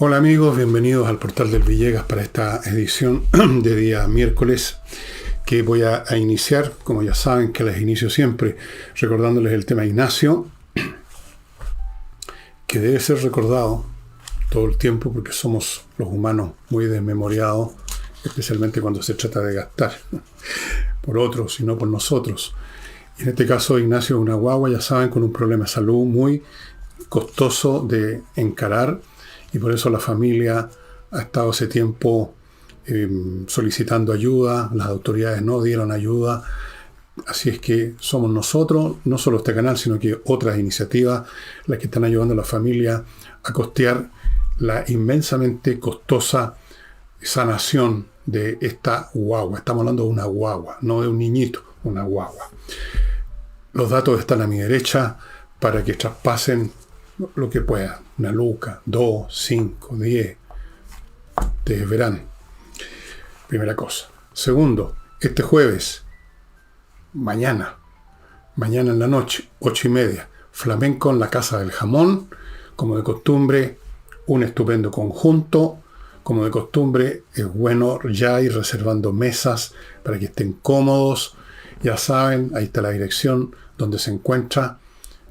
Hola amigos, bienvenidos al Portal del Villegas para esta edición de día miércoles que voy a iniciar, como ya saben que les inicio siempre, recordándoles el tema Ignacio, que debe ser recordado todo el tiempo porque somos los humanos muy desmemoriados, especialmente cuando se trata de gastar por otros y no por nosotros. En este caso Ignacio es una guagua, ya saben, con un problema de salud muy costoso de encarar, y por eso la familia ha estado ese tiempo solicitando ayuda. Las autoridades no dieron ayuda, así es que somos nosotros, no solo este canal, sino que otras iniciativas, las que están ayudando a la familia a costear la inmensamente costosa sanación de esta guagua. Estamos hablando de una guagua, no de un niñito, una guagua. Los datos están a mi derecha para que traspasen lo que puedan, 1 luca, 2, 5, 10, ustedes verán. Primera cosa. Segundo, este jueves, mañana en la noche, 8:30, flamenco en la Casa del Jamón, como de costumbre, un estupendo conjunto. Como de costumbre, es bueno ya ir reservando mesas para que estén cómodos. Ya saben, ahí está la dirección donde se encuentra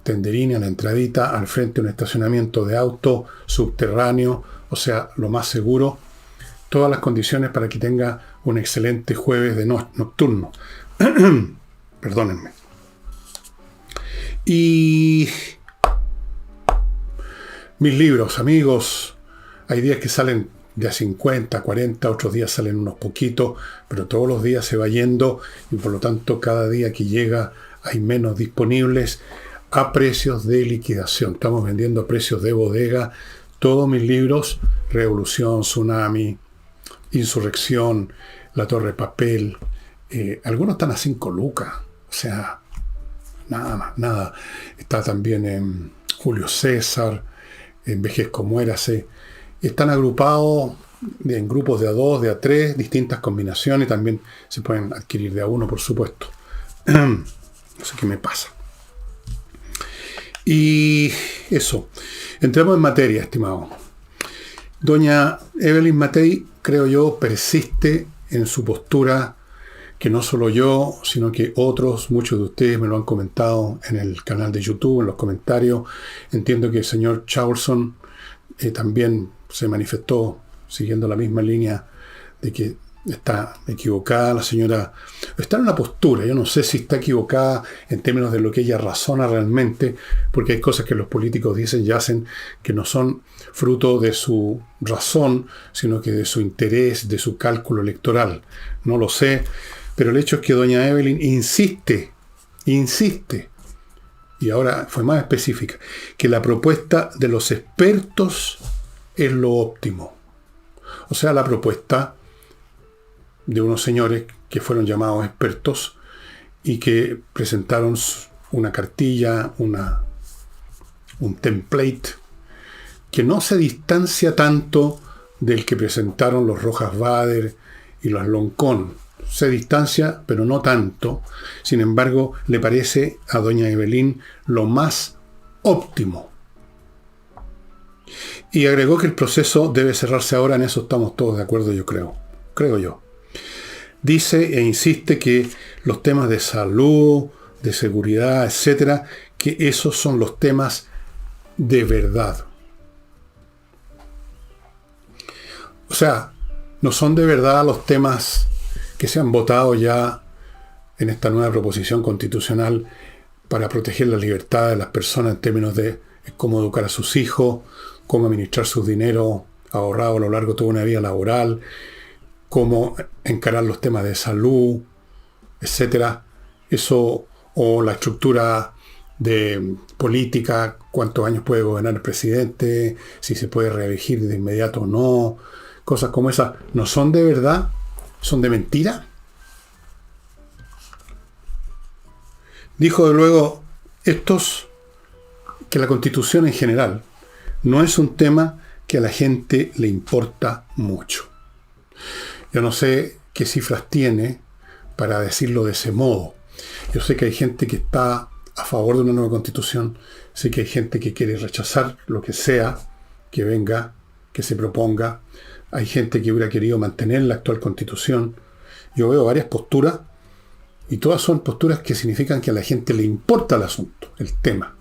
Tenderini, a la entradita, al frente un estacionamiento de auto subterráneo, o sea, lo más seguro. Todas las condiciones para que tenga un excelente jueves de nocturno. Perdónenme. Y mis libros, amigos, hay días que salen de a 50, 40, otros días salen unos poquitos, pero todos los días se va yendo y por lo tanto cada día que llega hay menos disponibles a precios de liquidación. Estamos vendiendo a precios de bodega todos mis libros: Revolución, Tsunami, Insurrección, La Torre de Papel. Algunos están a 5 lucas, o sea, nada más, nada. Está también en Julio César, Envejezco, Muérase. Están agrupados en grupos de A2, de A3, distintas combinaciones. También se pueden adquirir de A1, por supuesto. No sé qué me pasa. Y eso. Entremos en materia, estimado. Doña Evelyn Matei, creo yo, persiste en su postura, que no solo yo, sino que otros, muchos de ustedes me lo han comentado en el canal de YouTube, en los comentarios. Entiendo que el señor Chaurson también se manifestó siguiendo la misma línea de que está equivocada la señora. Está en una postura, yo no sé si está equivocada en términos de lo que ella razona realmente, porque hay cosas que los políticos dicen y hacen que no son fruto de su razón, sino que de su interés, de su cálculo electoral. No lo sé, pero el hecho es que doña Evelyn insiste, y ahora fue más específica, que la propuesta de los expertos es lo óptimo. O sea, la propuesta de unos señores que fueron llamados expertos y que presentaron una cartilla, un template que no se distancia tanto del que presentaron los Rojas Bader y los Loncón. Se distancia, pero no tanto. Sin embargo, le parece a doña Evelyn lo más óptimo. Y agregó que el proceso debe cerrarse ahora. En eso estamos todos de acuerdo, yo creo. Creo yo. Dice e insiste que los temas de salud, de seguridad, etcétera, que esos son los temas de verdad. O sea, no son de verdad los temas que se han votado ya en esta nueva proposición constitucional para proteger la libertad de las personas en términos de cómo educar a sus hijos, cómo administrar sus dinero ahorrado a lo largo de toda una vida laboral, cómo encarar los temas de salud, etcétera. Eso, o la estructura de política, cuántos años puede gobernar el presidente, si se puede reelegir de inmediato o no. Cosas como esas no son de verdad, son de mentira. Dijo de luego que la Constitución en general no es un tema que a la gente le importa mucho. Yo no sé qué cifras tiene para decirlo de ese modo. Yo sé que hay gente que está a favor de una nueva constitución, sé que hay gente que quiere rechazar lo que sea que venga, que se proponga. Hay gente que hubiera querido mantener la actual Constitución. Yo veo varias posturas y todas son posturas que significan que a la gente le importa el asunto, el tema.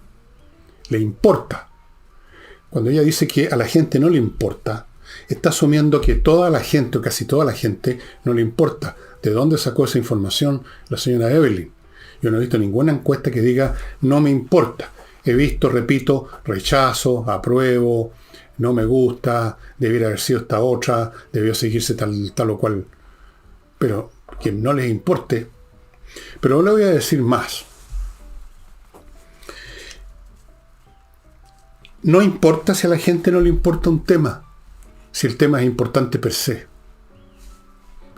Le importa. Cuando ella dice que a la gente no le importa, está asumiendo que toda la gente o casi toda la gente no le importa. ¿De dónde sacó esa información la señora Evelyn? Yo no he visto ninguna encuesta que diga no me importa. He visto, repito, rechazo, apruebo, no me gusta, debiera haber sido esta otra, debió seguirse tal o cual. Pero que no les importe. Pero le voy a decir más. No importa si a la gente no le importa un tema, si el tema es importante per se.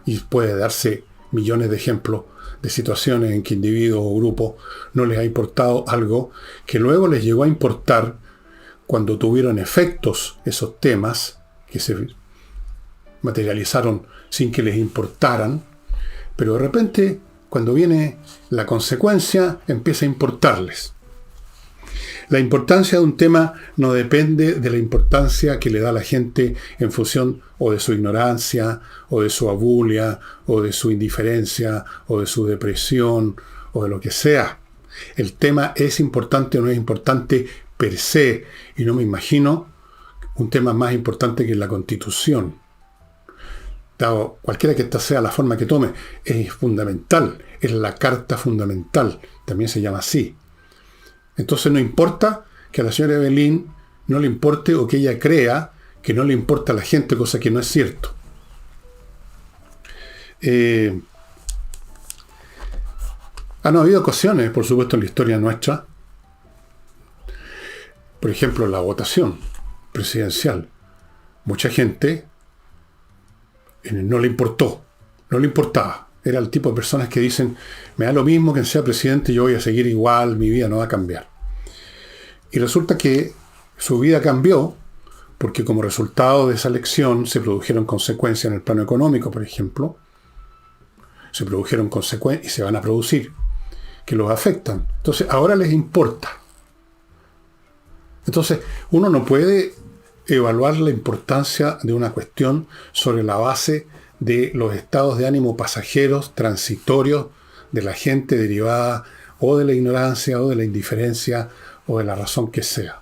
Y puede darse millones de ejemplos de situaciones en que individuos o grupos no les ha importado algo que luego les llegó a importar cuando tuvieron efectos esos temas que se materializaron sin que les importaran, pero de repente, cuando viene la consecuencia, empieza a importarles. La importancia de un tema no depende de la importancia que le da la gente en función o de su ignorancia, o de su abulia, o de su indiferencia, o de su depresión, o de lo que sea. El tema es importante o no es importante per se, y no me imagino un tema más importante que la Constitución. Dado cualquiera que esta sea la forma que tome, es fundamental, es la Carta Fundamental, también se llama así. Entonces no importa que a la señora Evelyn no le importe o que ella crea que no le importa a la gente, cosa que no es cierto. Han habido ocasiones, por supuesto, en la historia nuestra, por ejemplo, la votación presidencial. Mucha gente no le importó, no le importaba. Era el tipo de personas que dicen, me da lo mismo que sea presidente, yo voy a seguir igual, mi vida no va a cambiar. Y resulta que su vida cambió porque como resultado de esa elección se produjeron consecuencias en el plano económico, por ejemplo. Se produjeron consecuencias y se van a producir que los afectan. Entonces, ahora les importa. Entonces, uno no puede evaluar la importancia de una cuestión sobre la base de los estados de ánimo pasajeros, transitorios, de la gente derivada o de la ignorancia o de la indiferencia o de la razón que sea.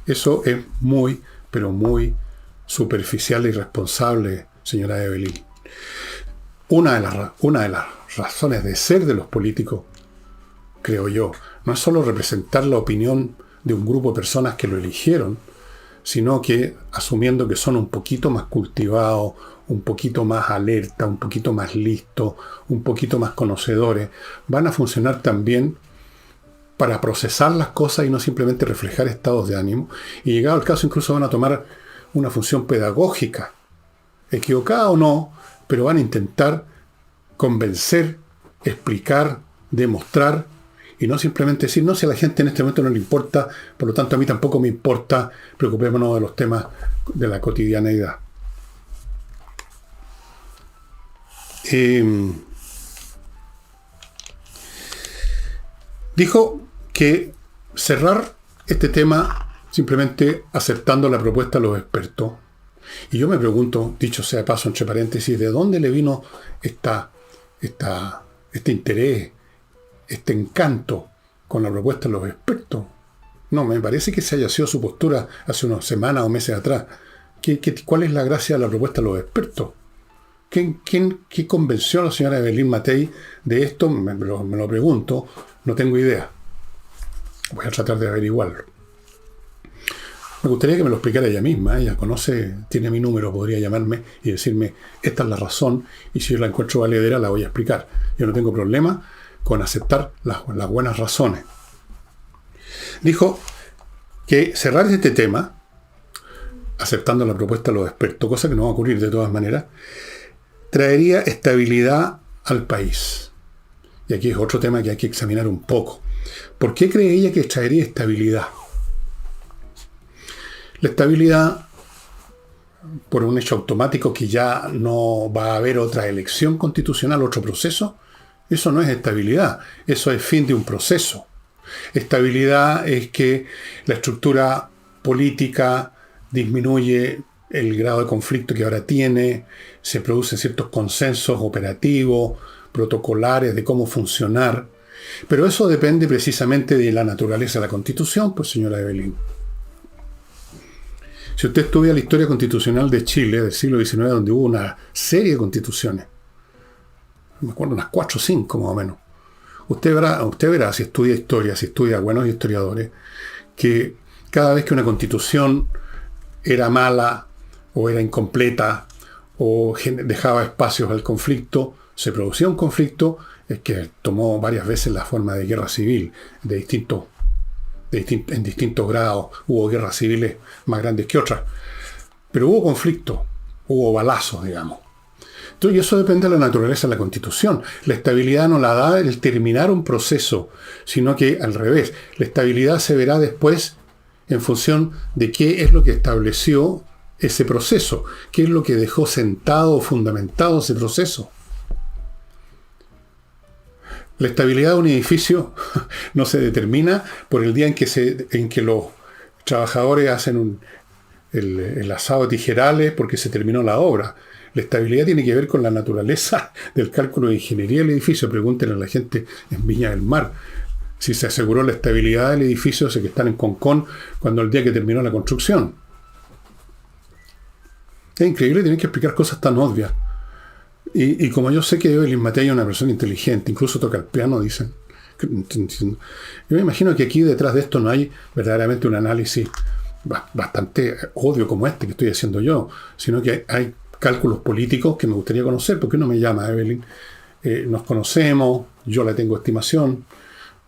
Eso es muy, pero muy superficial e irresponsable, señora Evelyn. Una de las razones de ser de los políticos, creo yo, no es solo representar la opinión de un grupo de personas que lo eligieron, sino que asumiendo que son un poquito más cultivados, un poquito más alerta, un poquito más listos, un poquito más conocedores, van a funcionar también para procesar las cosas y no simplemente reflejar estados de ánimo. Y llegado al caso incluso van a tomar una función pedagógica, equivocada o no, pero van a intentar convencer, explicar, demostrar, y no simplemente decir, no, si a la gente en este momento no le importa, por lo tanto a mí tampoco me importa, preocupémonos de los temas de la cotidianeidad. Dijo que cerrar este tema simplemente aceptando la propuesta de los expertos. Y yo me pregunto, dicho sea de paso entre paréntesis, ¿de dónde le vino este interés, este encanto con la propuesta de los expertos? No, me parece que se haya sido su postura hace unas semanas o meses atrás. ¿Cuál es la gracia de la propuesta de los expertos? ¿Qué convenció a la señora Evelyn Matei de esto? Me lo pregunto, no tengo idea. Voy a tratar de averiguarlo. Me gustaría que me lo explicara ella misma. Ella conoce, tiene mi número, podría llamarme y decirme, esta es la razón, y si yo la encuentro valedera, la voy a explicar. Yo no tengo problema con aceptar las buenas razones. Dijo que cerrar este tema, aceptando la propuesta de los expertos, cosa que no va a ocurrir de todas maneras, traería estabilidad al país. Y aquí es otro tema que hay que examinar un poco. ¿Por qué cree ella que traería estabilidad? La estabilidad, por un hecho automático que ya no va a haber otra elección constitucional, otro proceso, eso no es estabilidad, eso es fin de un proceso. Estabilidad es que la estructura política disminuye el grado de conflicto que ahora tiene, se producen ciertos consensos operativos, protocolares de cómo funcionar. Pero eso depende precisamente de la naturaleza de la Constitución, pues señora Evelyn. Si usted estudia la historia constitucional de Chile del siglo XIX, donde hubo una serie de constituciones, me acuerdo unas 4 o 5 más o menos, usted verá si estudia historia, si estudia buenos historiadores, que cada vez que una constitución era mala o era incompleta o dejaba espacios al conflicto, se producía un conflicto que tomó varias veces la forma de guerra civil, en distintos grados. Hubo guerras civiles más grandes que otras, pero hubo conflicto, hubo balazos, digamos. Entonces, y eso depende de la naturaleza de la Constitución. La estabilidad no la da el terminar un proceso, sino que al revés. La estabilidad se verá después en función de qué es lo que estableció ese proceso, qué es lo que dejó sentado o fundamentado ese proceso. La estabilidad de un edificio no se determina por el día en que los trabajadores hacen el asado de tijerales porque se terminó la obra. La estabilidad tiene que ver con la naturaleza del cálculo de ingeniería del edificio. Pregúntenle a la gente en Viña del Mar si se aseguró la estabilidad del edificio, ese que están en Concón, cuando el día que terminó la construcción. Es increíble tener que explicar cosas tan obvias. Y como yo sé que Evelyn Matei es una persona inteligente, incluso toca el piano, dicen. Yo me imagino que aquí detrás de esto no hay verdaderamente un análisis bastante obvio como este que estoy haciendo yo, sino que hay cálculos políticos que me gustaría conocer. ¿Por qué no me llama, Evelyn? Nos conocemos, yo le tengo estimación.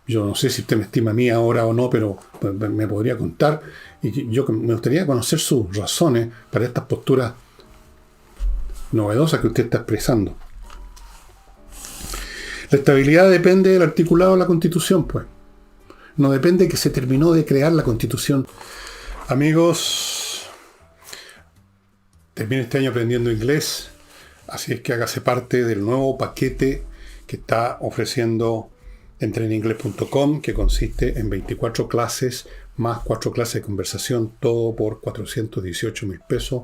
Yo no sé si usted me estima a mí ahora o no, pero me podría contar. Y yo me gustaría conocer sus razones para estas posturas novedosas que usted está expresando. La estabilidad depende del articulado de la Constitución, pues. No depende de que se terminó de crear la Constitución. Amigos, termine este año aprendiendo inglés, así es que hágase parte del nuevo paquete que está ofreciendo entreninglés.com, que consiste en 24 clases más 4 clases de conversación, todo por 418,000 pesos.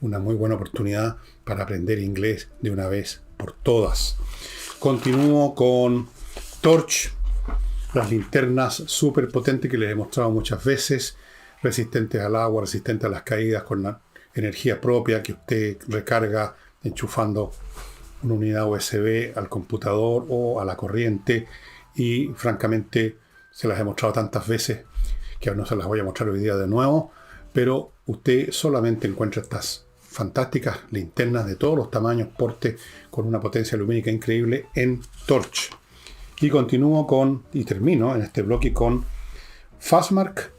Una muy buena oportunidad para aprender inglés de una vez por todas. Continúo con Torch, las linternas súper potentes que les he mostrado muchas veces, resistentes al agua, resistentes a las caídas, con la energía propia que usted recarga enchufando una unidad USB al computador o a la corriente. Y francamente se las he mostrado tantas veces que no se las voy a mostrar hoy día de nuevo, pero usted solamente encuentra estas fantásticas linternas de todos los tamaños, porte, con una potencia lumínica increíble en Torch. Y continúo y termino en este bloque con Fastmark,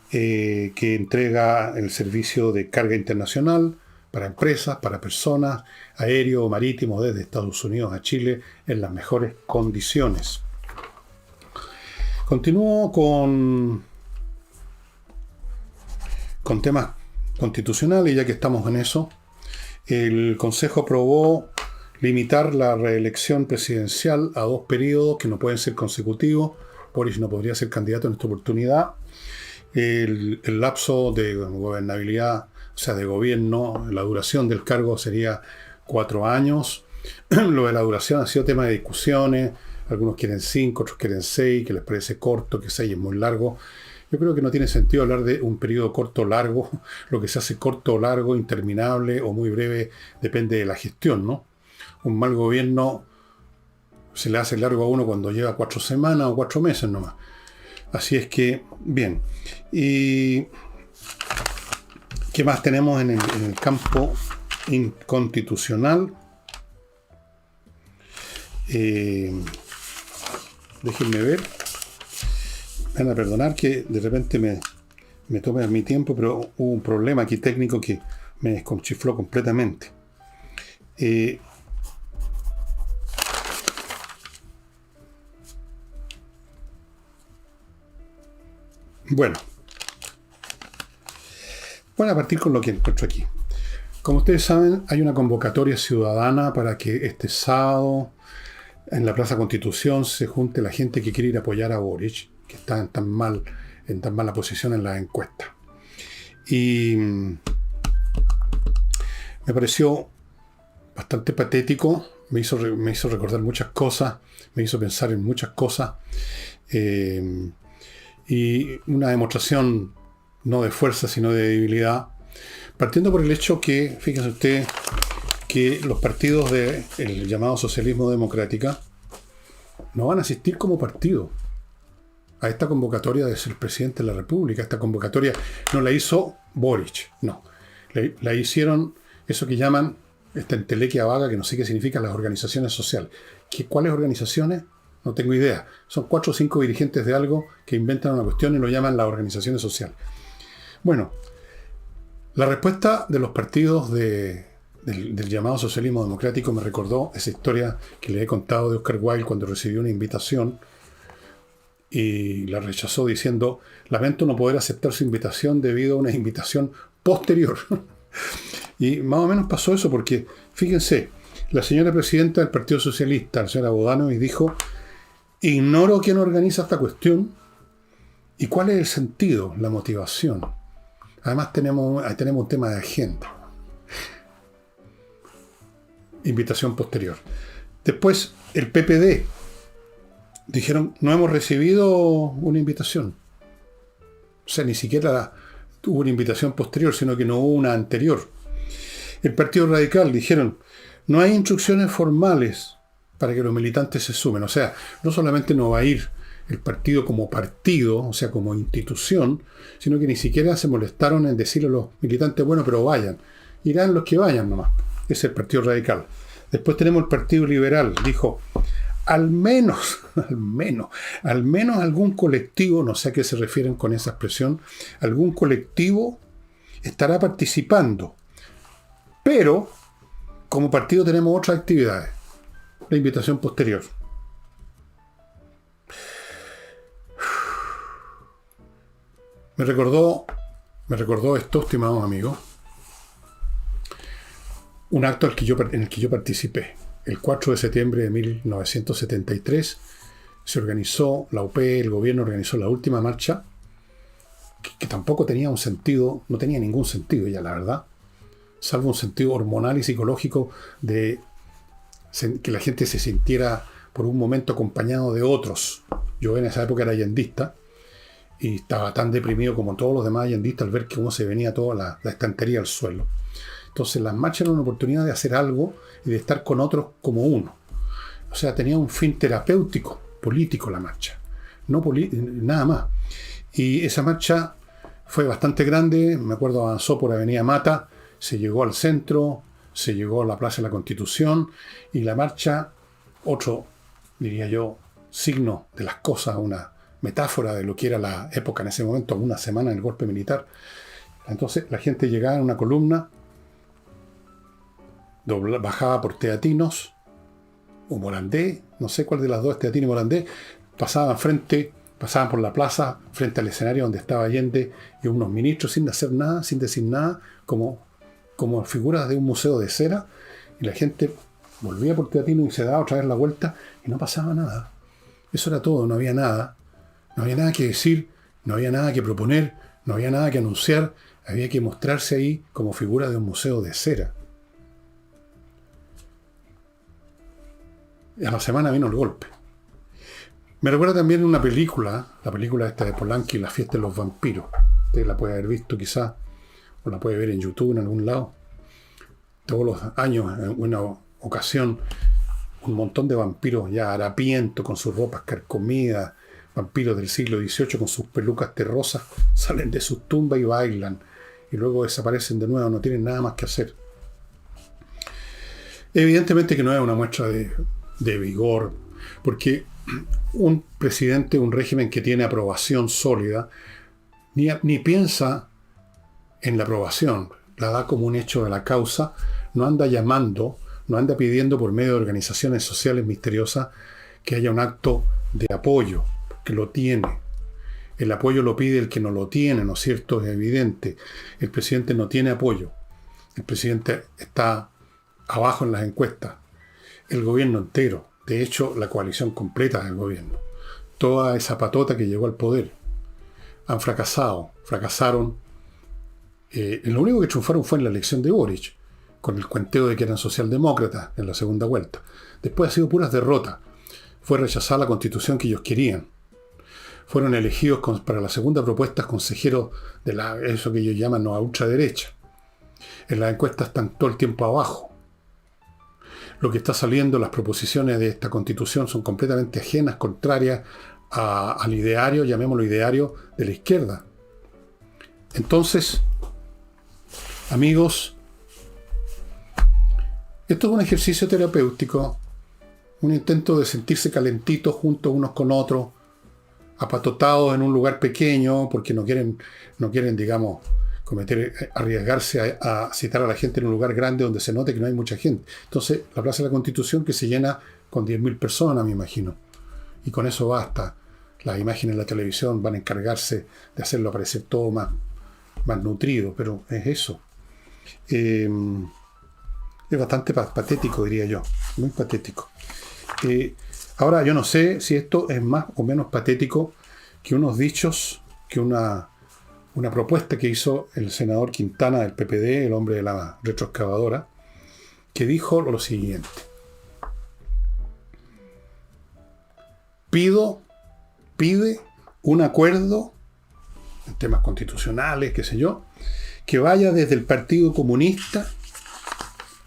que entrega el servicio de carga internacional para empresas, para personas, aéreo o marítimo, desde Estados Unidos a Chile, en las mejores condiciones. Continúo con temas constitucionales, ya que estamos en eso. El Consejo aprobó limitar la reelección presidencial a 2 periodos que no pueden ser consecutivos. Boric no podría ser candidato en esta oportunidad. El lapso de gobernabilidad, o sea, de gobierno, la duración del cargo sería 4 años. Lo de la duración ha sido tema de discusiones. Algunos quieren 5, otros quieren 6, que les parece corto, que 6 es muy largo. Yo creo que no tiene sentido hablar de un periodo corto o largo. Lo que se hace corto o largo, interminable o muy breve, depende de la gestión, ¿no? Un mal gobierno se le hace largo a uno cuando lleva 4 semanas o 4 meses nomás. Así es que, bien. ¿Y qué más tenemos en el campo constitucional? Déjenme ver. Van a perdonar que de repente me tome mi tiempo, pero hubo un problema aquí técnico que me desconchifló completamente. Bueno, voy a partir con lo que encuentro aquí. Como ustedes saben, hay una convocatoria ciudadana para que este sábado en la Plaza Constitución se junte la gente que quiere ir a apoyar a Boric, que está en tan mala posición en las encuestas. Y Me pareció bastante patético, me hizo recordar muchas cosas, me hizo pensar en muchas cosas, y una demostración no de fuerza, sino de debilidad, partiendo por el hecho que, fíjense usted, que los partidos del llamado socialismo democrático no van a asistir como partido a esta convocatoria de ser presidente de la República. Esta convocatoria no la hizo Boric, no. La hicieron eso que llaman, esta entelequia vaga, que no sé qué significa, las organizaciones sociales. ¿Cuáles organizaciones? No tengo idea. Son 4 o 5 dirigentes de algo que inventan una cuestión y lo llaman las organizaciones sociales. Bueno, la respuesta de los partidos del llamado socialismo democrático me recordó esa historia que le he contado de Oscar Wilde cuando recibió una invitación y la rechazó diciendo: lamento no poder aceptar su invitación debido a una invitación posterior. Y más o menos pasó eso, porque fíjense, la señora presidenta del Partido Socialista, la señora Bodano, y dijo: ignoro quién organiza esta cuestión y cuál es el sentido, la motivación. Además tenemos un tema de agenda. Invitación posterior. Después, el PPD dijeron: no hemos recibido una invitación. O sea, ni siquiera hubo una invitación posterior, sino que no hubo una anterior. El Partido Radical dijeron: no hay instrucciones formales para que los militantes se sumen. O sea, no solamente no va a ir el partido, o sea, como institución, sino que ni siquiera se molestaron en decirle a los militantes: bueno, pero vayan. Irán los que vayan nomás. Ese es el Partido Radical. Después tenemos el Partido Liberal. Dijo: al menos algún colectivo, no sé a qué se refieren con esa expresión, algún colectivo estará participando. Pero, como partido tenemos otras actividades. La invitación posterior. Me recordó esto, estimados amigos, un acto en el que yo participé. El 4 de septiembre de 1973 se organizó, la UP, el gobierno organizó la última marcha, que tampoco tenía un sentido, no tenía ningún sentido ya, la verdad, salvo un sentido hormonal y psicológico de que la gente se sintiera por un momento acompañado de otros. Yo en esa época era allendista y estaba tan deprimido como todos los demás allendistas al ver cómo se venía toda la estantería al suelo. Entonces las marchas eran una oportunidad de hacer algo y de estar con otros como uno. O sea, tenía un fin terapéutico, político la marcha, nada más. Y esa marcha fue bastante grande, me acuerdo, avanzó por Avenida Mata, se llegó al centro, se llegó a la Plaza de la Constitución, y la marcha, otro, diría yo, signo de las cosas, una metáfora de lo que era la época en ese momento, una semana del golpe militar. Entonces la gente llegaba en una columna, bajaba por Teatinos o Morandé, no sé cuál de las dos, Teatino y Morandé, pasaban por la plaza, frente al escenario donde estaba Allende y unos ministros sin hacer nada, sin decir nada, como figuras de un museo de cera, y la gente volvía por Teatino y se daba otra vez la vuelta y no pasaba nada. Eso era todo, no había nada que decir, no había nada que proponer, no había nada que anunciar, había que mostrarse ahí como figura de un museo de cera. Y a la semana vino el golpe. Me recuerda también una película, la película esta de Polanski, La fiesta de los vampiros. Usted la puede haber visto quizás, o la puede ver en YouTube en algún lado. Todos los años, en una ocasión, un montón de vampiros ya harapientos, con sus ropas carcomidas, vampiros del siglo XVIII con sus pelucas terrosas, salen de sus tumbas y bailan, y luego desaparecen de nuevo, no tienen nada más que hacer. Evidentemente que no es una muestra de vigor, porque un presidente, un régimen que tiene aprobación sólida, ni piensa en la aprobación, la da como un hecho de la causa, no anda llamando, no anda pidiendo por medio de organizaciones sociales misteriosas que haya un acto de apoyo, que lo tiene. El apoyo lo pide el que no lo tiene, ¿no es cierto? Es evidente. El presidente no tiene apoyo. El presidente está abajo en las encuestas. El gobierno entero, de hecho, la coalición completa del gobierno, toda esa patota que llegó al poder, han fracasaron. Lo único que triunfaron fue en la elección de Boric, con el cuenteo de que eran socialdemócratas en la segunda vuelta. Después ha sido puras derrotas. Fue rechazada la constitución que ellos querían. Fueron elegidos para la segunda propuesta consejeros de eso que ellos llaman a ultraderecha. En las encuestas están todo el tiempo abajo. Lo que está saliendo, las proposiciones de esta constitución son completamente ajenas, contrarias al ideario, llamémoslo ideario, de la izquierda. Entonces, amigos, esto es un ejercicio terapéutico, un intento de sentirse calentitos juntos unos con otros, apatotados en un lugar pequeño, porque no quieren, digamos, arriesgarse a citar a la gente en un lugar grande donde se note que no hay mucha gente. Entonces, la Plaza de la Constitución, que se llena con 10.000 personas, me imagino. Y con eso basta. Las imágenes en la televisión van a encargarse de hacerlo parecer todo más nutrido, pero es eso. Es bastante patético, diría yo. Muy patético. Ahora, yo no sé si esto es más o menos patético que unos dichos, que una propuesta que hizo el senador Quintana del PPD, el hombre de la retroexcavadora, que dijo lo siguiente: pide un acuerdo en temas constitucionales, qué sé yo, que vaya desde el Partido Comunista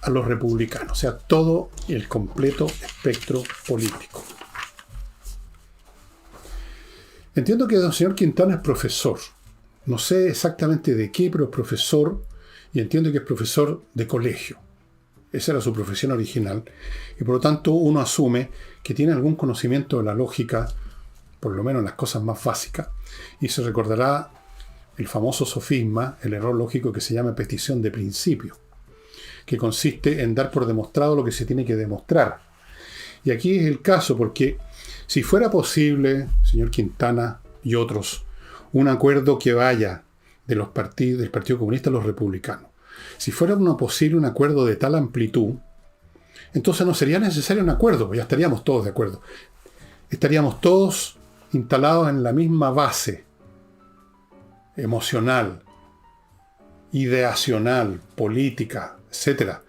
a los republicanos, o sea, todo el completo espectro político. Entiendo que el señor Quintana es profesor. No sé exactamente de qué, pero es profesor, y entiendo que es profesor de colegio. Esa era su profesión original, y por lo tanto uno asume que tiene algún conocimiento de la lógica, por lo menos en las cosas más básicas, y se recordará el famoso sofisma, el error lógico que se llama petición de principio, que consiste en dar por demostrado lo que se tiene que demostrar. Y aquí es el caso, porque si fuera posible, señor Quintana y otros, un acuerdo que vaya del Partido Comunista a los republicanos, si fuera posible un acuerdo de tal amplitud, entonces no sería necesario un acuerdo, ya estaríamos todos de acuerdo. Estaríamos todos instalados en la misma base emocional, ideacional, política, etc.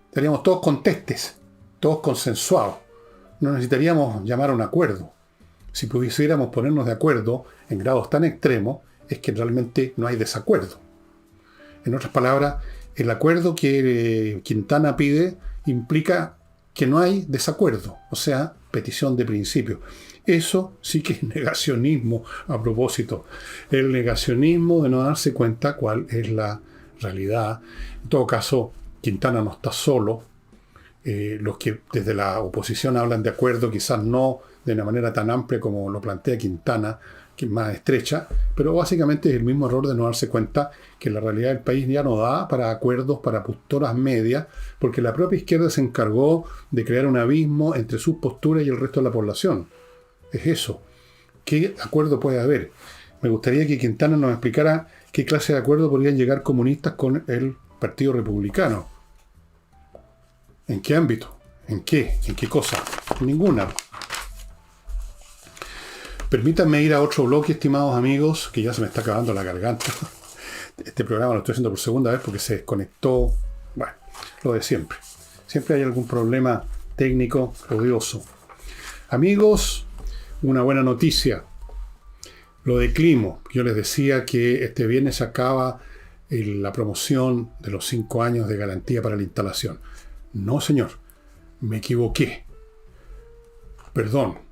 Estaríamos todos contestes, todos consensuados. No necesitaríamos llamar a un acuerdo. Si pudiéramos ponernos de acuerdo en grados tan extremos, es que realmente no hay desacuerdo. En otras palabras, el acuerdo que Quintana pide implica que no hay desacuerdo, o sea, petición de principio. Eso sí que es negacionismo a propósito. El negacionismo de no darse cuenta cuál es la realidad. En todo caso, Quintana no está solo. Los que desde la oposición hablan de acuerdo, quizás no de una manera tan amplia como lo plantea Quintana, que es más estrecha, pero básicamente es el mismo error de no darse cuenta que la realidad del país ya no da para acuerdos, para posturas medias, porque la propia izquierda se encargó de crear un abismo entre sus posturas y el resto de la población. Es eso. ¿Qué acuerdo puede haber? Me gustaría que Quintana nos explicara qué clase de acuerdo podrían llegar comunistas con el Partido Republicano. ¿En qué ámbito? ¿En qué? ¿En qué cosa? Ninguna. Permítanme ir a otro bloque, estimados amigos, que ya se me está acabando la garganta. Este programa lo estoy haciendo por segunda vez porque se desconectó. Bueno, lo de siempre. Siempre hay algún problema técnico odioso. Amigos, una buena noticia. Lo de Climo. Yo les decía que este viernes se acaba la promoción de los 5 años de garantía para la instalación. No, señor. Me equivoqué. Perdón.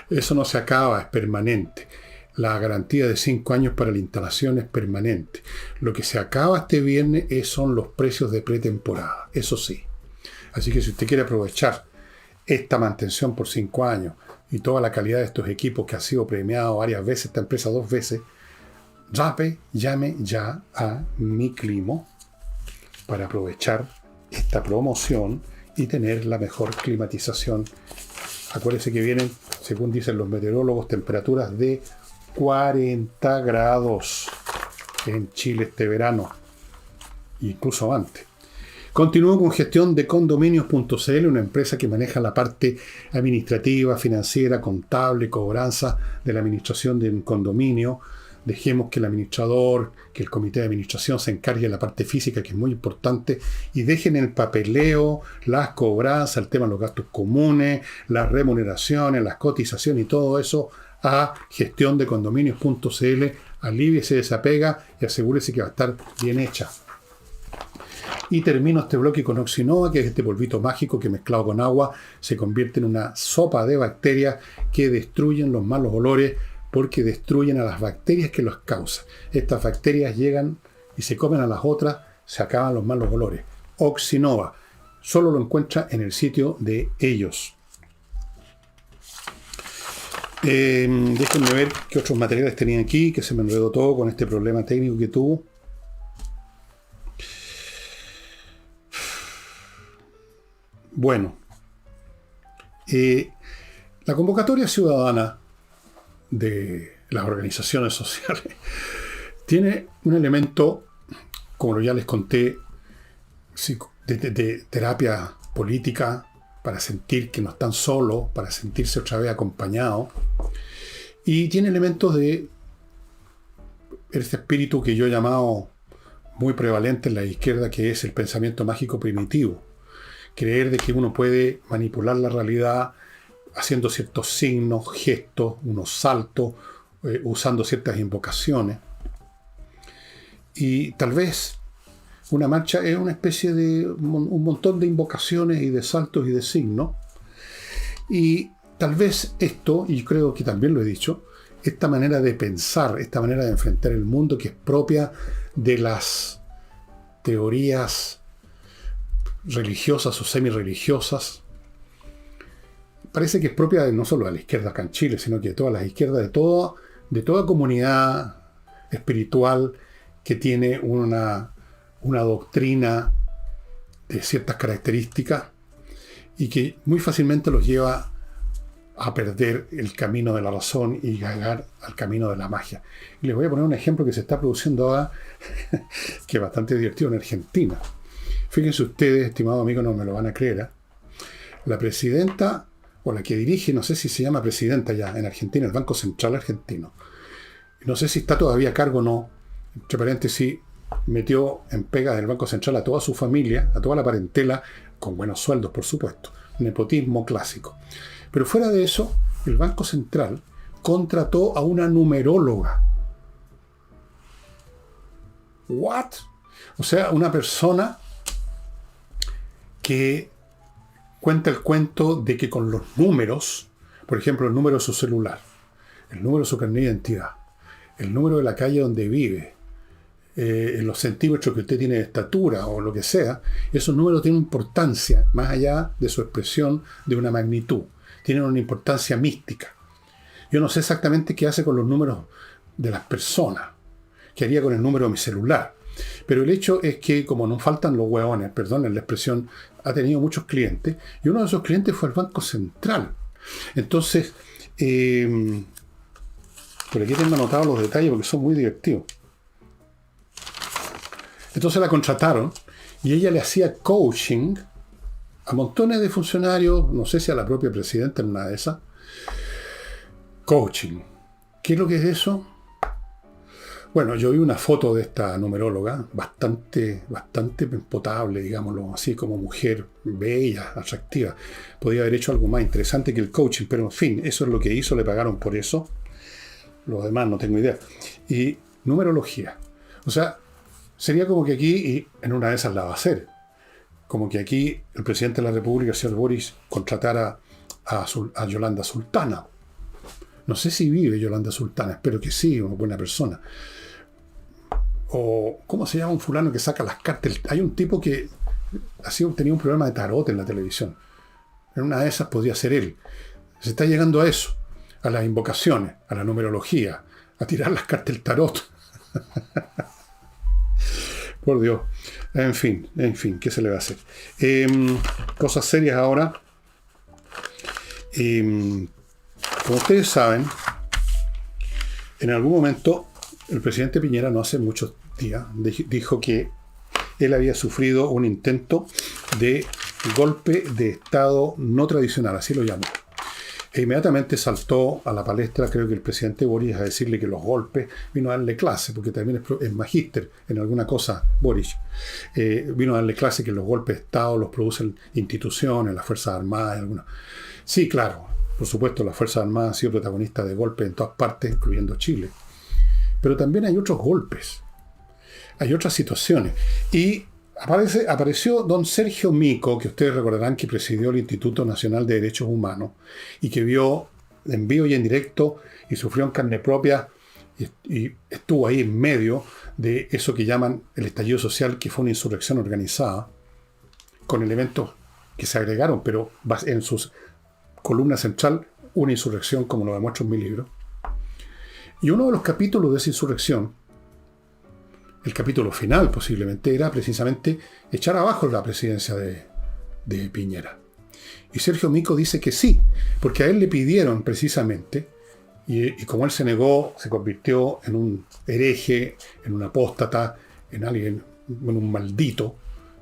Eso no se acaba, es permanente. La garantía de 5 años para la instalación es permanente. Lo que se acaba este viernes son los precios de pretemporada. Eso sí. Así que si usted quiere aprovechar esta mantención por 5 años y toda la calidad de estos equipos que ha sido premiado varias veces, esta empresa 2 veces, llame ya a Mi Climo para aprovechar esta promoción y tener la mejor climatización. Acuérdense que vienen, según dicen los meteorólogos, temperaturas de 40 grados en Chile este verano, incluso antes. Continúo con gestión de condominios.cl, una empresa que maneja la parte administrativa, financiera, contable, cobranza de la administración de un condominio, dejemos que el administrador, que el comité de administración se encargue de la parte física, que es muy importante, y dejen el papeleo, las cobranzas, el tema de los gastos comunes, las remuneraciones, las cotizaciones y todo eso a gestión de condominios.cl. Alíviese de esa pega y asegúrese que va a estar bien hecha. Y termino este bloque con Oxinova, que es este polvito mágico que mezclado con agua se convierte en una sopa de bacterias que destruyen los malos olores, porque destruyen a las bacterias que los causan. Estas bacterias llegan y se comen a las otras, se acaban los malos olores. Oxinova, solo lo encuentra en el sitio de ellos. Déjenme ver qué otros materiales tenía aquí, que se me enredó todo con este problema técnico que tuvo. Bueno, la convocatoria ciudadana de las organizaciones sociales tiene un elemento, como ya les conté, de terapia política, para sentir que no están solos, para sentirse otra vez acompañados, y tiene elementos de este espíritu que yo he llamado muy prevalente en la izquierda, que es el pensamiento mágico primitivo. Creer de que uno puede manipular la realidad haciendo ciertos signos, gestos, unos saltos, usando ciertas invocaciones. Y tal vez una marcha es una especie de un montón de invocaciones y de saltos y de signos. Y tal vez esto, y creo que también lo he dicho, esta manera de pensar, esta manera de enfrentar el mundo que es propia de las teorías religiosas o semi-religiosas, parece que es propia no solo de la izquierda acá en Chile, sino que de todas las izquierdas, de toda comunidad espiritual que tiene una doctrina de ciertas características y que muy fácilmente los lleva a perder el camino de la razón y llegar al camino de la magia. Y les voy a poner un ejemplo que se está produciendo ahora, que es bastante divertido en Argentina. Fíjense ustedes, estimados amigos, no me lo van a creer, ¿eh? La presidenta, o la que dirige, no sé si se llama presidenta ya en Argentina, el Banco Central Argentino. No sé si está todavía a cargo o no. Entre paréntesis, metió en pega del Banco Central a toda su familia, a toda la parentela, con buenos sueldos, por supuesto. Nepotismo clásico. Pero fuera de eso, el Banco Central contrató a una numeróloga. ¿What? O sea, una persona que cuenta el cuento de que con los números, por ejemplo, el número de su celular, el número de su carnet de identidad, el número de la calle donde vive, los centímetros que usted tiene de estatura o lo que sea, esos números tienen importancia, más allá de su expresión de una magnitud. Tienen una importancia mística. Yo no sé exactamente qué hace con los números de las personas, qué haría con el número de mi celular. Pero el hecho es que, como no faltan los hueones, perdonen la expresión, ha tenido muchos clientes, y uno de esos clientes fue el Banco Central. Entonces, por aquí tengo anotados los detalles porque son muy divertidos. Entonces la contrataron y ella le hacía coaching a montones de funcionarios, no sé si a la propia presidenta en una de esas. Coaching. ¿Qué es lo que es eso? Bueno, yo vi una foto de esta numeróloga, bastante potable, digámoslo así, como mujer bella, atractiva. Podía haber hecho algo más interesante que el coaching, pero en fin, eso es lo que hizo, le pagaron por eso. Lo demás no tengo idea. Y numerología. O sea, sería como que aquí, y en una de esas la va a hacer, como que aquí el presidente de la República, el señor Boris, contratara a Yolanda Sultana. No sé si vive Yolanda Sultana, espero que sí, una buena persona. O, ¿cómo se llama un fulano que saca las cartas? Hay un tipo que tenía un programa de tarot en la televisión. En una de esas podría ser él. Se está llegando a eso, a las invocaciones, a la numerología, a tirar las cartas del tarot. Por Dios. En fin, ¿qué se le va a hacer? Cosas serias ahora. Como ustedes saben, en algún momento el presidente Piñera, no hace muchos días, dijo que él había sufrido un intento de golpe de Estado no tradicional, así lo llamó. E inmediatamente saltó a la palestra, creo que el presidente Boric, a decirle que los golpes, vino a darle clase, porque también es magíster en alguna cosa, Boric, vino a darle clase que los golpes de Estado los producen instituciones, las Fuerzas Armadas, algunas. Sí, claro, por supuesto, las Fuerzas Armadas han sido protagonistas de golpes en todas partes, incluyendo Chile. Pero también hay otros golpes, hay otras situaciones. Y apareció don Sergio Mico, que ustedes recordarán que presidió el Instituto Nacional de Derechos Humanos y que vio en vivo y en directo y sufrió en carne propia y estuvo ahí en medio de eso que llaman el estallido social, que fue una insurrección organizada con elementos que se agregaron, pero en sus columna central una insurrección, como lo demuestro en mi libro. Y uno de los capítulos de esa insurrección, el capítulo final posiblemente, era precisamente echar abajo la presidencia de Piñera. Y Sergio Mico dice que sí, porque a él le pidieron precisamente, y como él se negó, se convirtió en un hereje, en un apóstata, en alguien, en un maldito,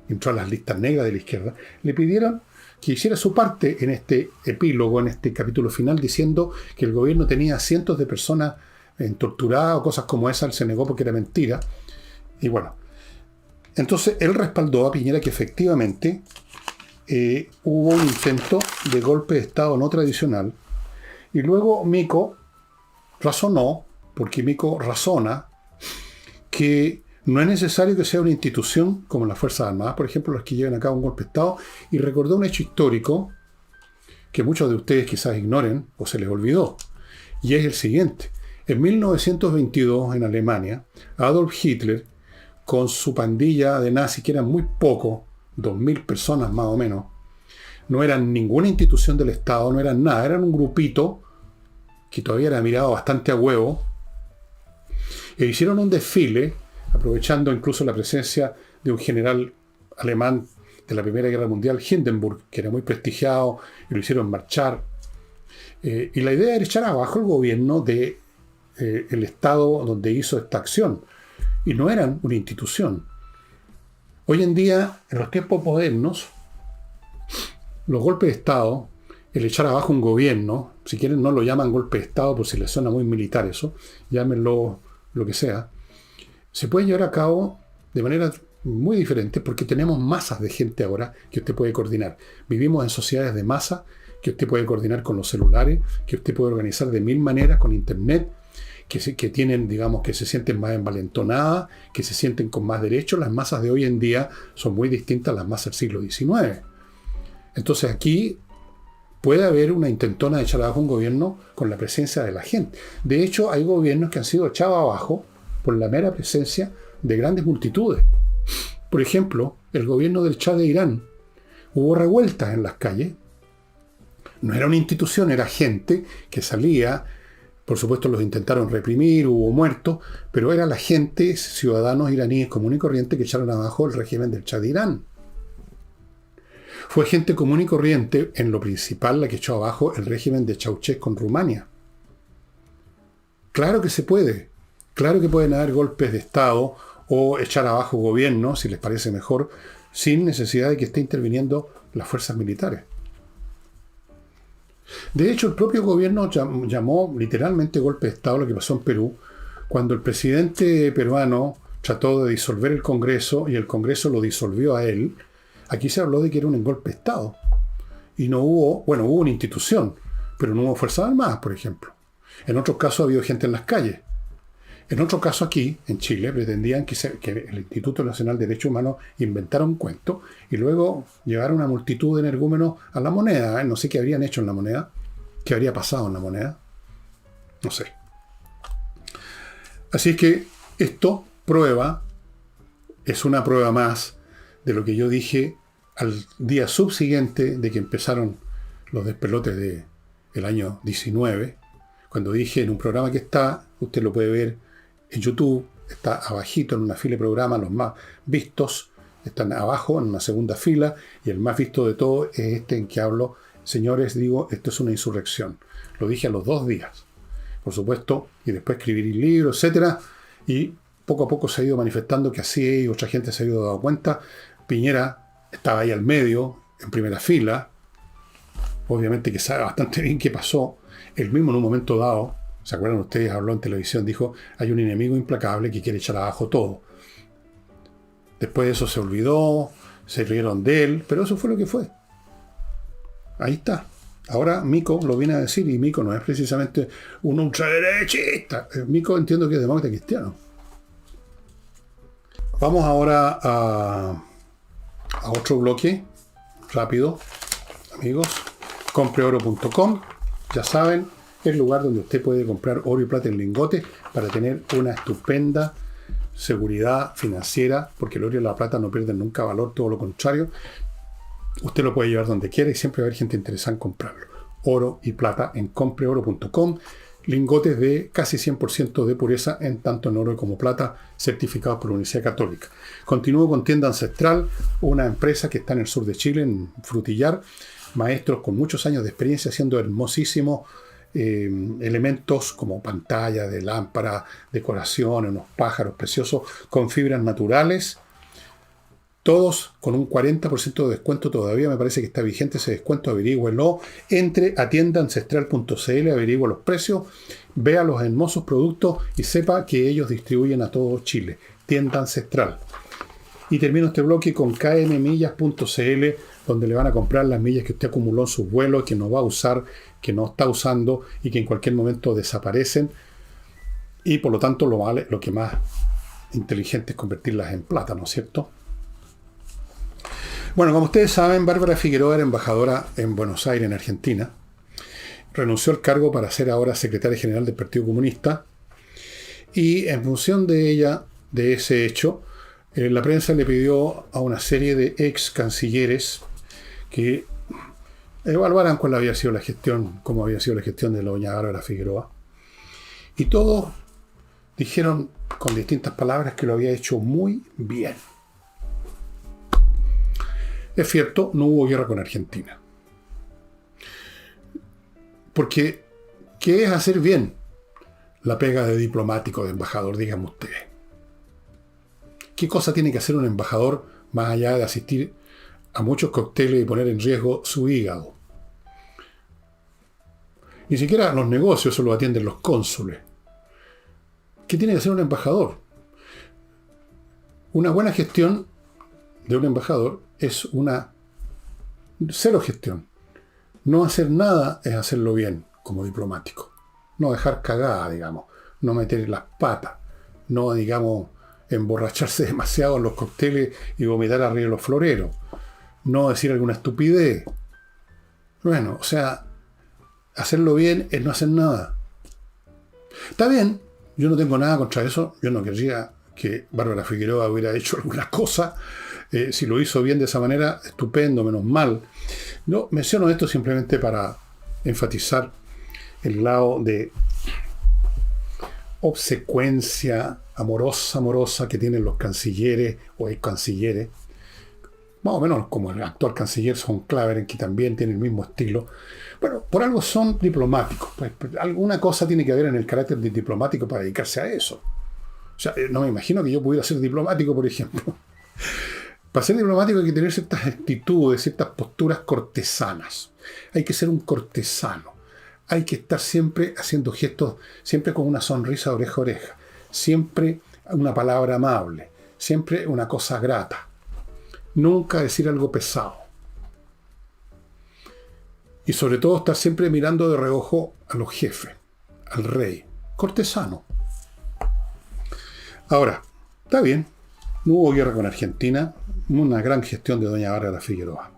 entró a las listas negras de la izquierda, le pidieron que hiciera su parte en este epílogo, en este capítulo final, diciendo que el gobierno tenía cientos de personas torturadas o cosas como esa. Él se negó porque era mentira. Y bueno, entonces él respaldó a Piñera que efectivamente hubo un intento de golpe de Estado no tradicional. Y luego Mico razonó, porque Mico razona, que no es necesario que sea una institución como las Fuerzas Armadas, por ejemplo, las que lleven a cabo un golpe de Estado, y recordó un hecho histórico que muchos de ustedes quizás ignoren o se les olvidó, y es el siguiente. En 1922, en Alemania, Adolf Hitler, con su pandilla de nazis, que eran muy pocos, 2.000 personas más o menos, no eran ninguna institución del Estado, no eran nada, eran un grupito que todavía era mirado bastante a huevo, e hicieron un desfile, aprovechando incluso la presencia de un general alemán de la Primera Guerra Mundial, Hindenburg, que era muy prestigiado, y lo hicieron marchar. Y la idea era echar abajo el gobierno de el Estado donde hizo esta acción. Y no eran una institución. Hoy en día, en los tiempos modernos, los golpes de Estado, el echar abajo un gobierno, si quieren no lo llaman golpe de Estado por si les suena muy militar eso, llámenlo lo que sea, se puede llevar a cabo de manera muy diferente porque tenemos masas de gente ahora que usted puede coordinar. Vivimos en sociedades de masa que usted puede coordinar con los celulares, que usted puede organizar de mil maneras con internet, que tienen, digamos, que se sienten más envalentonadas, que se sienten con más derechos. Las masas de hoy en día son muy distintas a las masas del siglo XIX. Entonces aquí puede haber una intentona de echar abajo un gobierno con la presencia de la gente. De hecho, hay gobiernos que han sido echados abajo por la mera presencia de grandes multitudes. Por ejemplo, el gobierno del Shah de Irán. Hubo revueltas en las calles. No era una institución, era gente que salía. Por supuesto los intentaron reprimir, hubo muertos, pero era la gente, ciudadanos iraníes común y corriente, que echaron abajo el régimen del Shah de Irán. Fue gente común y corriente, en lo principal, la que echó abajo el régimen de Ceausescu en Rumania. Claro que se puede. Claro que pueden haber golpes de Estado o echar abajo gobierno, si les parece mejor, sin necesidad de que esté interviniendo las fuerzas militares. De hecho, el propio gobierno llamó literalmente golpe de Estado lo que pasó en Perú, cuando el presidente peruano trató de disolver el Congreso y el Congreso lo disolvió a él. Aquí se habló de que era un golpe de Estado. Y no hubo, bueno, hubo una institución, pero no hubo Fuerzas Armadas, por ejemplo. En otros casos ha habido gente en las calles. En otro caso aquí, en Chile, pretendían que el Instituto Nacional de Derechos Humanos inventara un cuento y luego llevara una multitud de energúmenos a la moneda. No sé qué habrían hecho en la moneda, qué habría pasado en la moneda. No sé. Así que esto es una prueba más de lo que yo dije al día subsiguiente de que empezaron los despelotes del año 19, cuando dije en un programa que está, usted lo puede ver en YouTube, está abajito en una fila de programas, los más vistos están abajo en una segunda fila, y el más visto de todo es este en que hablo, señores, digo, esto es una insurrección. Lo dije a los 2 días, por supuesto, y después escribir el libro, etcétera, y poco a poco se ha ido manifestando que así es, y otra gente se ha ido dando cuenta. Piñera estaba ahí al medio, en primera fila, obviamente que sabe bastante bien qué pasó, él mismo en un momento dado, ¿se acuerdan ustedes? Habló en televisión, dijo, hay un enemigo implacable que quiere echar abajo todo. Después de eso se olvidó, se rieron de él, pero eso fue lo que fue. Ahí está. Ahora Mico lo viene a decir, y Mico no es precisamente un ultraderechista. Mico entiendo que es demócrata cristiano. Vamos ahora a otro bloque, rápido, amigos. Compreoro.com, ya saben, es el lugar donde usted puede comprar oro y plata en lingotes para tener una estupenda seguridad financiera, porque el oro y la plata no pierden nunca valor, todo lo contrario. Usted lo puede llevar donde quiera y siempre va a haber gente interesada en comprarlo. Oro y plata en compreoro.com. Lingotes de casi 100% de pureza, en tanto en oro como plata, certificados por la Universidad Católica. Continúo con Tienda Ancestral, una empresa que está en el sur de Chile, en Frutillar. Maestros con muchos años de experiencia haciendo hermosísimos elementos como pantalla de lámpara, decoración, unos pájaros preciosos con fibras naturales. Todos con un 40% de descuento todavía, me parece que está vigente ese descuento, averígüenlo. Entre a tiendaancestral.cl, averigüe los precios, vea los hermosos productos y sepa que ellos distribuyen a todo Chile. Tienda Ancestral. Y termino este bloque con kmmillas.cl, donde le van a comprar las millas que usted acumuló en sus vuelos, que no va a usar, que no está usando y que en cualquier momento desaparecen. Y por lo tanto lo que más inteligente es convertirlas en plata, ¿no es cierto? Bueno, como ustedes saben, Bárbara Figueroa era embajadora en Buenos Aires, en Argentina. Renunció al cargo para ser ahora secretaria general del Partido Comunista. Y en función de ella, de ese hecho, la prensa le pidió a una serie de ex cancilleres que evaluaran cuál había sido la gestión, cómo había sido la gestión de la doña Bárbara Figueroa. Y todos dijeron con distintas palabras que lo había hecho muy bien. Es cierto, no hubo guerra con Argentina. Porque, ¿qué es hacer bien la pega de diplomático, de embajador? Díganme ustedes. ¿Qué cosa tiene que hacer un embajador más allá de asistir a muchos cócteles y poner en riesgo su hígado? Ni siquiera los negocios solo atienden los cónsules. ¿Qué tiene que hacer un embajador? Una buena gestión de un embajador es una cero gestión. No hacer nada es hacerlo bien como diplomático. No dejar cagada, digamos. No meter las patas. No, digamos, emborracharse demasiado en los cócteles y vomitar arriba de los floreros. No decir alguna estupidez. Bueno, o sea, hacerlo bien es no hacer nada. Está bien, yo no tengo nada contra eso. Yo no querría que Bárbara Figueroa hubiera hecho alguna cosa. Si lo hizo bien de esa manera, estupendo, menos mal. No, menciono esto simplemente para enfatizar el lado de obsecuencia amorosa que tienen los cancilleres o ex cancilleres, más o menos como el actual canciller Son Claveren, que también tiene el mismo estilo. Bueno, por algo son diplomáticos. Pues, alguna cosa tiene que haber en el carácter de diplomático para dedicarse a eso. O sea, no me imagino que yo pudiera ser diplomático, por ejemplo. Para ser diplomático hay que tener ciertas actitudes, ciertas posturas cortesanas. Hay que ser un cortesano. Hay que estar siempre haciendo gestos, siempre con una sonrisa de oreja a oreja. Siempre una palabra amable. Siempre una cosa grata. Nunca decir algo pesado. Y sobre todo estar siempre mirando de reojo a los jefes, al rey. Cortesano. Ahora, está bien. No hubo guerra con Argentina. Una gran gestión de doña Bárbara Figueroa.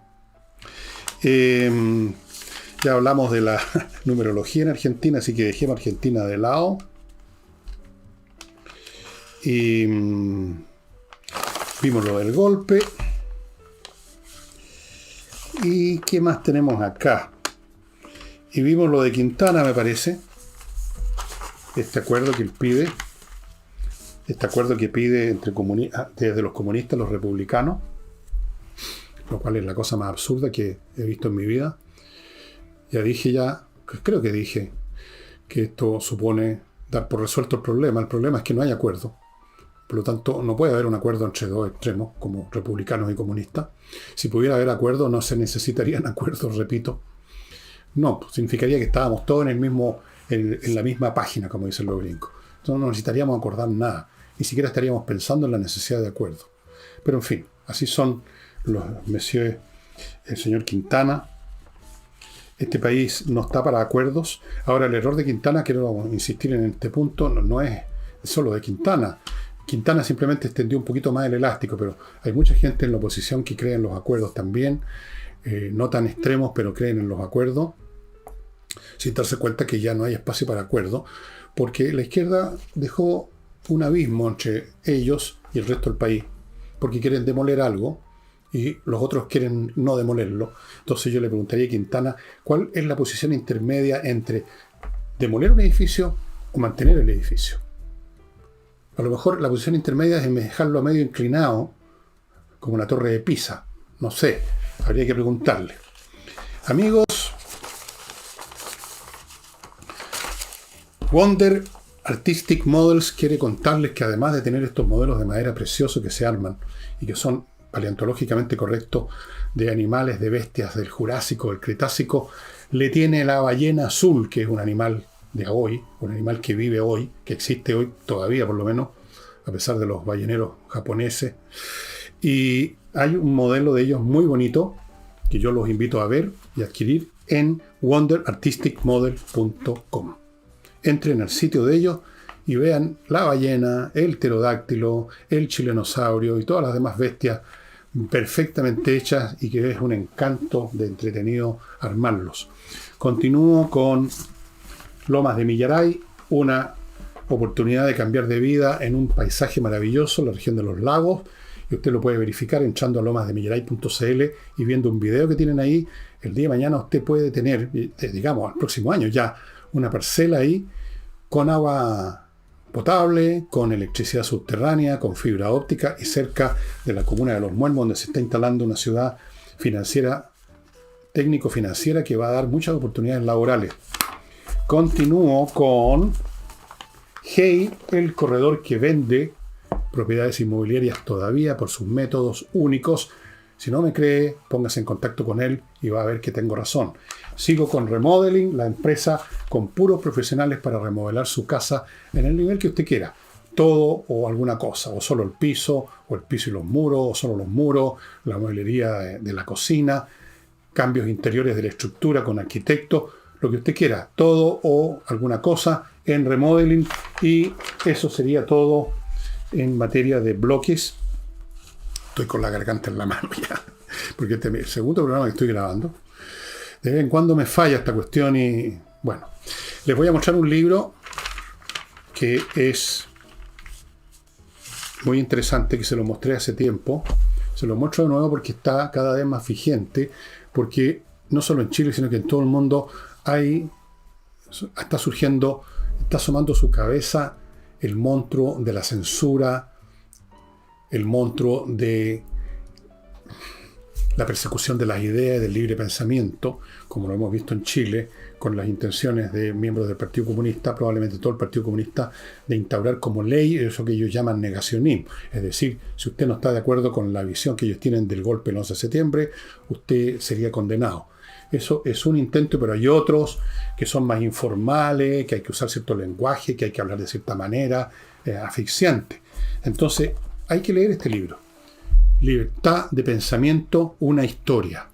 Ya hablamos de la numerología en Argentina, así que dejemos Argentina de lado. Y vimos lo del golpe. ¿Y qué más tenemos acá? Y vimos lo de Quintana, me parece. Este acuerdo que él pide. Este acuerdo que pide desde los comunistas a los republicanos. Lo cual es la cosa más absurda que he visto en mi vida. Creo que dije que esto supone dar por resuelto el problema. El problema es que no hay acuerdo. Por lo tanto, no puede haber un acuerdo entre dos extremos, como republicanos y comunistas. Si pudiera haber acuerdo, no se necesitarían acuerdos, repito. No, pues significaría que estábamos todos en la misma página, como dicen los gringos. Entonces no necesitaríamos acordar nada. Ni siquiera estaríamos pensando en la necesidad de acuerdo. Pero en fin, así son los messieurs, el señor Quintana. Este país no está para acuerdos. Ahora, el error de Quintana, quiero insistir en este punto, no es solo de Quintana. Quintana simplemente extendió un poquito más el elástico, pero hay mucha gente en la oposición que cree en los acuerdos también, no tan extremos, pero creen en los acuerdos, sin darse cuenta que ya no hay espacio para acuerdos, porque la izquierda dejó un abismo entre ellos y el resto del país, porque quieren demoler algo, y los otros quieren no demolerlo. Entonces yo le preguntaría a Quintana, ¿cuál es la posición intermedia entre demoler un edificio o mantener el edificio? A lo mejor la posición intermedia es dejarlo a medio inclinado, como una torre de Pisa. No sé, habría que preguntarle. Amigos, Wonder Artistic Models quiere contarles que además de tener estos modelos de madera preciosos que se arman y que son paleontológicamente correctos, de animales, de bestias del Jurásico, del Cretácico, le tiene la ballena azul, que es un animal de hoy, un animal que vive hoy, que existe hoy todavía por lo menos, a pesar de los balleneros japoneses. Y hay un modelo de ellos muy bonito, que yo los invito a ver y adquirir en wonderartisticmodel.com. Entren al sitio de ellos y vean la ballena, el pterodáctilo, el chilenosaurio y todas las demás bestias perfectamente hechas y que es un encanto de entretenido armarlos. Continúo con Lomas de Millaray, una oportunidad de cambiar de vida en un paisaje maravilloso, la región de los lagos, y usted lo puede verificar entrando a lomasdemillaray.cl y viendo un video que tienen ahí. El día de mañana usted puede tener, digamos, al próximo año ya, una parcela ahí con agua potable, con electricidad subterránea, con fibra óptica y cerca de la comuna de Los Muelmos, donde se está instalando una ciudad financiera, técnico-financiera, que va a dar muchas oportunidades laborales. Continúo con Hey, el corredor que vende propiedades inmobiliarias todavía por sus métodos únicos. Si no me cree, póngase en contacto con él y va a ver que tengo razón. Sigo con Remodeling, la empresa con puros profesionales para remodelar su casa en el nivel que usted quiera. Todo o alguna cosa, o solo el piso y los muros, o solo los muros, la mueblería de la cocina, cambios interiores de la estructura con arquitecto, lo que usted quiera. Todo o alguna cosa en Remodeling, y eso sería todo en materia de bloques. Estoy con la garganta en la mano ya, porque este es el segundo programa que estoy grabando. De vez en cuando me falla esta cuestión y, bueno, les voy a mostrar un libro que es muy interesante, que se lo mostré hace tiempo. Se lo muestro de nuevo porque está cada vez más vigente, porque no solo en Chile, sino que en todo el mundo está asomando su cabeza el monstruo de la censura, el monstruo de la persecución de las ideas, del libre pensamiento, como lo hemos visto en Chile, con las intenciones de miembros del Partido Comunista, probablemente todo el Partido Comunista, de instaurar como ley eso que ellos llaman negacionismo. Es decir, si usted no está de acuerdo con la visión que ellos tienen del golpe del 11 de septiembre, usted sería condenado. Eso es un intento, pero hay otros que son más informales, que hay que usar cierto lenguaje, que hay que hablar de cierta manera, asfixiante. Entonces, hay que leer este libro. Libertad de pensamiento, una historia,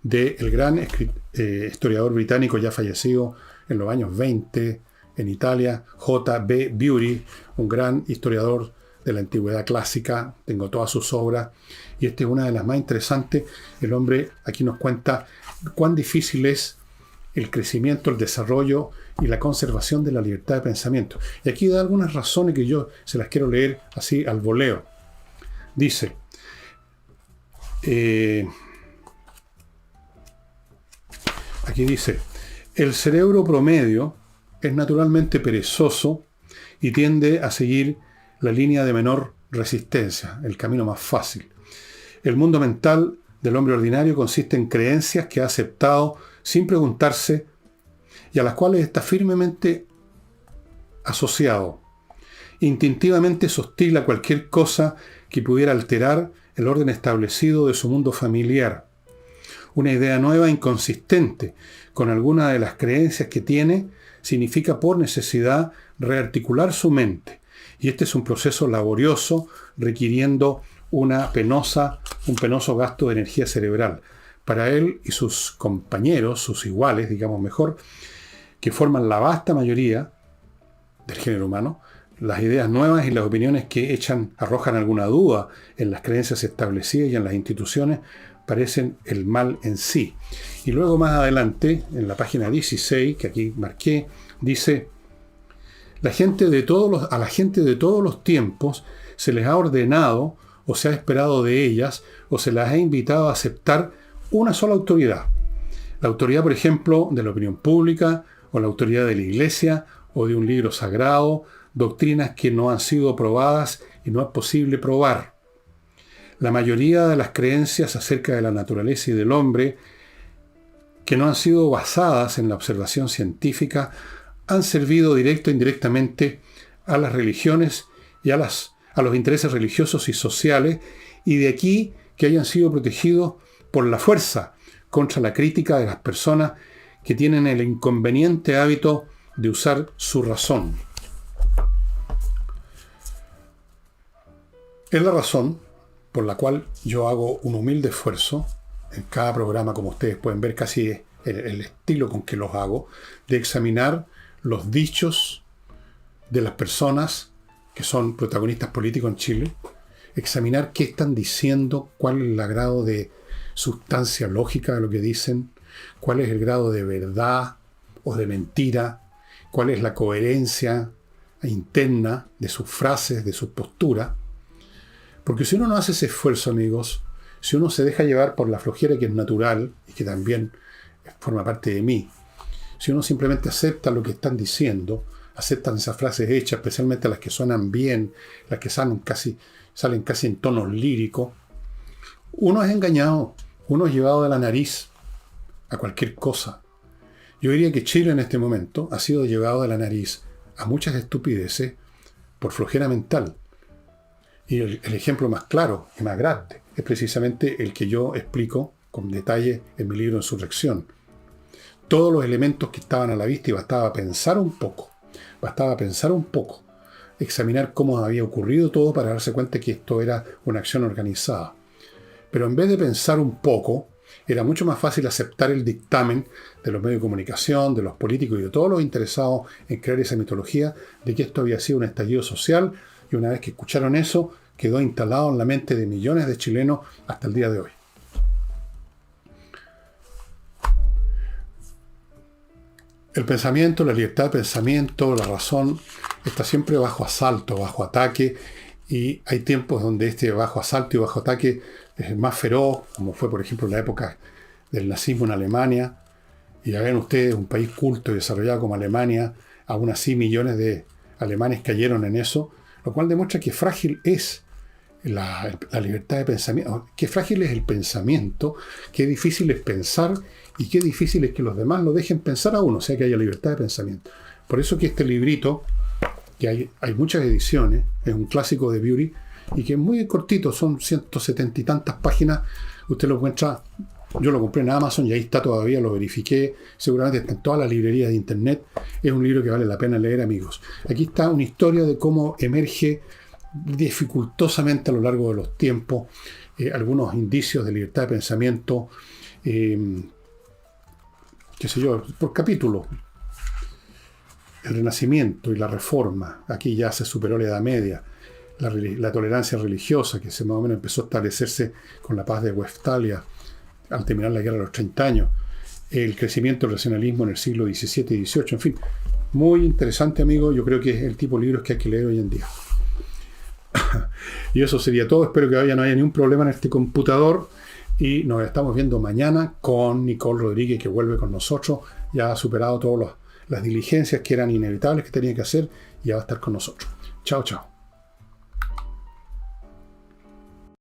del gran historiador británico ya fallecido en los años 20 en Italia, J.B. Bury, un gran historiador de la antigüedad clásica. Tengo todas sus obras y esta es una de las más interesantes. El hombre aquí nos cuenta cuán difícil es el crecimiento, el desarrollo y la conservación de la libertad de pensamiento. Y aquí da algunas razones que yo se las quiero leer así al voleo. Dice, aquí dice, el cerebro promedio es naturalmente perezoso y tiende a seguir la línea de menor resistencia, el camino más fácil. El mundo mental del hombre ordinario consiste en creencias que ha aceptado sin preguntarse y a las cuales está firmemente asociado. Instintivamente se hostila cualquier cosa que pudiera alterar el orden establecido de su mundo familiar. Una idea nueva inconsistente con alguna de las creencias que tiene significa por necesidad rearticular su mente. Y este es un proceso laborioso requiriendo un penoso gasto de energía cerebral. Para él y sus compañeros, sus iguales, digamos mejor, que forman la vasta mayoría del género humano, las ideas nuevas y las opiniones que arrojan alguna duda en las creencias establecidas y en las instituciones parecen el mal en sí. Y luego más adelante, en la página 16, que aquí marqué, dice: a la gente de todos los tiempos se les ha ordenado o se ha esperado de ellas o se las ha invitado a aceptar una sola autoridad. La autoridad, por ejemplo, de la opinión pública, o la autoridad de la iglesia, o de un libro sagrado, doctrinas que no han sido probadas y no es posible probar. La mayoría de las creencias acerca de la naturaleza y del hombre, que no han sido basadas en la observación científica, han servido directa e indirectamente a las religiones y a los intereses religiosos y sociales, y de aquí que hayan sido protegidos por la fuerza contra la crítica de las personas que tienen el inconveniente hábito de usar su razón. Es la razón por la cual yo hago un humilde esfuerzo en cada programa, como ustedes pueden ver, casi el estilo con que los hago, de examinar los dichos de las personas que son protagonistas políticos en Chile, examinar qué están diciendo, cuál es el grado de sustancia lógica de lo que dicen, cuál es el grado de verdad o de mentira, cuál es la coherencia interna de sus frases, de sus posturas. Porque si uno no hace ese esfuerzo, amigos, si uno se deja llevar por la flojera que es natural y que también forma parte de mí, si uno simplemente acepta lo que están diciendo, aceptan esas frases hechas, especialmente las que suenan bien, las que salen casi en tonos líricos, uno es engañado, uno es llevado de la nariz a cualquier cosa. Yo diría que Chile en este momento ha sido llevado de la nariz a muchas estupideces por flojera mental. Y el ejemplo más claro y más grande es precisamente el que yo explico con detalle en mi libro Insurrección. Todos los elementos que estaban a la vista y bastaba pensar un poco, examinar cómo había ocurrido todo para darse cuenta que esto era una acción organizada. Pero en vez de pensar un poco, era mucho más fácil aceptar el dictamen de los medios de comunicación, de los políticos y de todos los interesados en crear esa mitología de que esto había sido un estallido social, y una vez que escucharon eso, quedó instalado en la mente de millones de chilenos hasta el día de hoy. El pensamiento, la libertad de pensamiento, la razón, está siempre bajo asalto, bajo ataque, y hay tiempos donde este bajo asalto y bajo ataque es más feroz, como fue por ejemplo la época del nazismo en Alemania, y ya ven ustedes, un país culto y desarrollado como Alemania, aún así millones de alemanes cayeron en eso, lo cual demuestra que frágil es la libertad de pensamiento, qué frágil es el pensamiento, qué difícil es pensar y qué difícil es que los demás lo dejen pensar a uno, o sea que haya libertad de pensamiento. Por eso que este librito, que hay muchas ediciones, es un clásico de Beauty y que es muy cortito, son 170 y tantas páginas, usted lo encuentra, yo lo compré en Amazon y ahí está todavía, lo verifiqué, seguramente está en todas las librerías de internet, es un libro que vale la pena leer, amigos. Aquí está una historia de cómo emerge dificultosamente a lo largo de los tiempos algunos indicios de libertad de pensamiento, por capítulo. El Renacimiento y la Reforma, aquí ya se superó la Edad Media, la tolerancia religiosa que más o menos empezó a establecerse con la paz de Westfalia al terminar la guerra de los 30 años, el crecimiento del racionalismo en el siglo XVII y XVIII, en fin, muy interesante, amigo. Yo creo que es el tipo de libros que hay que leer hoy en día. Y eso sería todo. Espero que hoy no haya ningún problema en este computador y nos estamos viendo mañana con Nicole Rodríguez, que vuelve con nosotros. Ya ha superado todas las diligencias que eran inevitables que tenía que hacer y ya va a estar con nosotros. Chao, chao.